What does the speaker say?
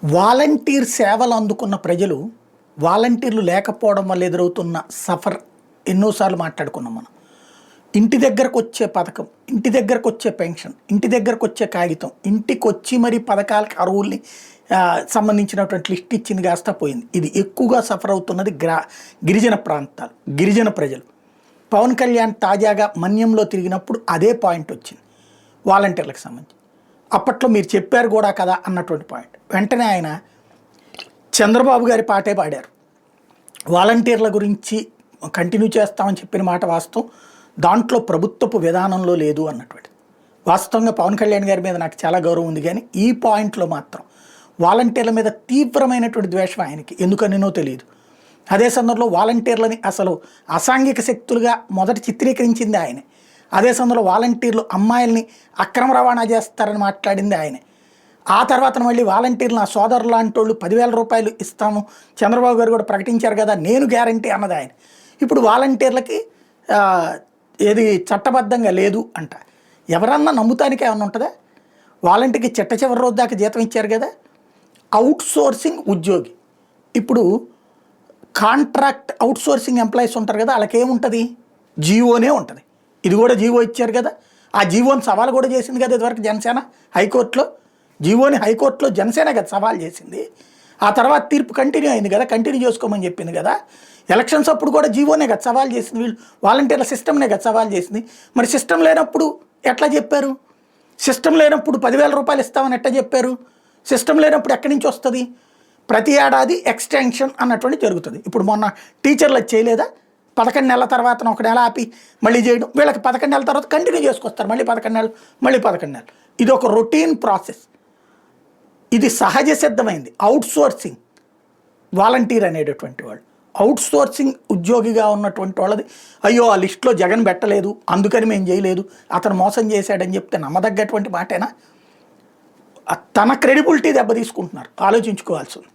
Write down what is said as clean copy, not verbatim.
Volunteer సేవలు అందుకున్న ప్రజలు వాలంటీర్లు లేకపోవడం వల్ల ఎదురవుతున్న సఫర్ ఎన్నోసార్లు మాట్లాడుకున్నాం మనం. ఇంటి దగ్గరకు వచ్చే పథకం, ఇంటి దగ్గరకు వచ్చే పెన్షన్, ఇంటి దగ్గరకు వచ్చే కాగితం, ఇంటికి వచ్చి మరి పథకాలకి అరువుల్ని సంబంధించినటువంటి లిస్ట్ ఇచ్చింది కాస్త పోయింది. ఇది ఎక్కువగా సఫర్ అవుతున్నది గిరిజన ప్రాంతాలు, గిరిజన ప్రజలు. పవన్ కళ్యాణ్ తాజాగా మన్యంలో తిరిగినప్పుడు అదే పాయింట్ వచ్చింది వాలంటీర్లకు సంబంధించి. అప్పట్లో మీరు చెప్పారు కూడా కదా అన్నటువంటి పాయింట్. వెంటనే ఆయన చంద్రబాబు గారి పాటే పాడారు. వాలంటీర్ల గురించి కంటిన్యూ చేస్తామని చెప్పిన మాట వాస్తవం, దాంట్లో ప్రభుత్వపు విధానంలో లేదు అన్నటువంటిది. వాస్తవంగా పవన్ కళ్యాణ్ గారి మీద నాకు చాలా గౌరవం ఉంది, కానీ ఈ పాయింట్లో మాత్రం వాలంటీర్ల మీద తీవ్రమైనటువంటి ద్వేషం ఆయనకి, ఎందుకనినో తెలియదు. అదే సందర్భంలో వాలంటీర్లని అసలు అసాంఘిక శక్తులుగా మొదట చిత్రీకరించింది ఆయనే. అదే సందర్భంలో వాలంటీర్లు అమ్మాయిల్ని అక్రమ రవాణా చేస్తారని మాట్లాడింది ఆయనే. ఆ తర్వాత మళ్ళీ వాలంటీర్లు నా సోదరులు లాంటి వాళ్ళు 10,000 రూపాయలు ఇస్తాము, చంద్రబాబు గారు కూడా ప్రకటించారు కదా, నేను గ్యారంటీ అన్నది ఆయన. ఇప్పుడు వాలంటీర్లకి ఏది చట్టబద్ధంగా లేదు అంట. ఎవరన్నా నమ్ముతానికి ఏమన్నా ఉంటుందా? వాలంటీర్కి చిట్ట చివరి రోజు దాకా జీతం ఇచ్చారు కదా. అవుట్ సోర్సింగ్ ఉద్యోగి, ఇప్పుడు కాంట్రాక్ట్ అవుట్ సోర్సింగ్ ఎంప్లాయీస్ ఉంటారు కదా, వాళ్ళకి ఏముంటుంది? జీవోనే ఉంటుంది. ఇది కూడా జీవో ఇచ్చారు కదా. ఆ జీవోని సవాల్ కూడా చేసింది కదా ఇదివరకు జనసేన హైకోర్టులో. జీవోని హైకోర్టులో జనసేన కదా సవాల్ చేసింది. ఆ తర్వాత తీర్పు కంటిన్యూ అయింది కదా, కంటిన్యూ చేసుకోమని చెప్పింది కదా. ఎలక్షన్స్ అప్పుడు కూడా జీవోనే కదా సవాల్ చేసింది, వీళ్ళు వాలంటీర్ల సిస్టమ్నే కదా సవాల్ చేసింది. మరి సిస్టమ్ లేనప్పుడు ఎట్లా చెప్పారు? సిస్టమ్ లేనప్పుడు 10,000 రూపాయలు ఇస్తామని ఎట్లా చెప్పారు? సిస్టమ్ లేనప్పుడు ఎక్కడి నుంచి వస్తుంది? ప్రతి ఏడాది ఎక్స్టెన్షన్ అన్నటువంటి జరుగుతుంది. ఇప్పుడు మొన్న టీచర్లు చేయలేదా? 11 నెలల తర్వాత ఒక నెల ఆపి మళ్ళీ చేయడం, వీళ్ళకి 11 నెలల తర్వాత కంటిన్యూ చేసుకొస్తారు, మళ్ళీ 11 నెలలు, మళ్ళీ 11 నెలలు. ఇది ఒక రొటీన్ ప్రాసెస్. ఇది సహజ సిద్ధమైంది. అవుట్ సోర్సింగ్ వాలంటీర్ అనేటటువంటి వాళ్ళు, అవుట్ సోర్సింగ్ ఉద్యోగిగా ఉన్నటువంటి వాళ్ళది అయ్యో ఆ లిస్టులో జగన్ పెట్టలేదు అందుకని మేము చేయలేదు, అతను మోసం చేశాడని చెప్తే నమ్మదగ్గటువంటి మాటేనా? తన క్రెడిబిలిటీ దెబ్బతీసుకుంటున్నారు, ఆలోచించుకోవాల్సి ఉంది.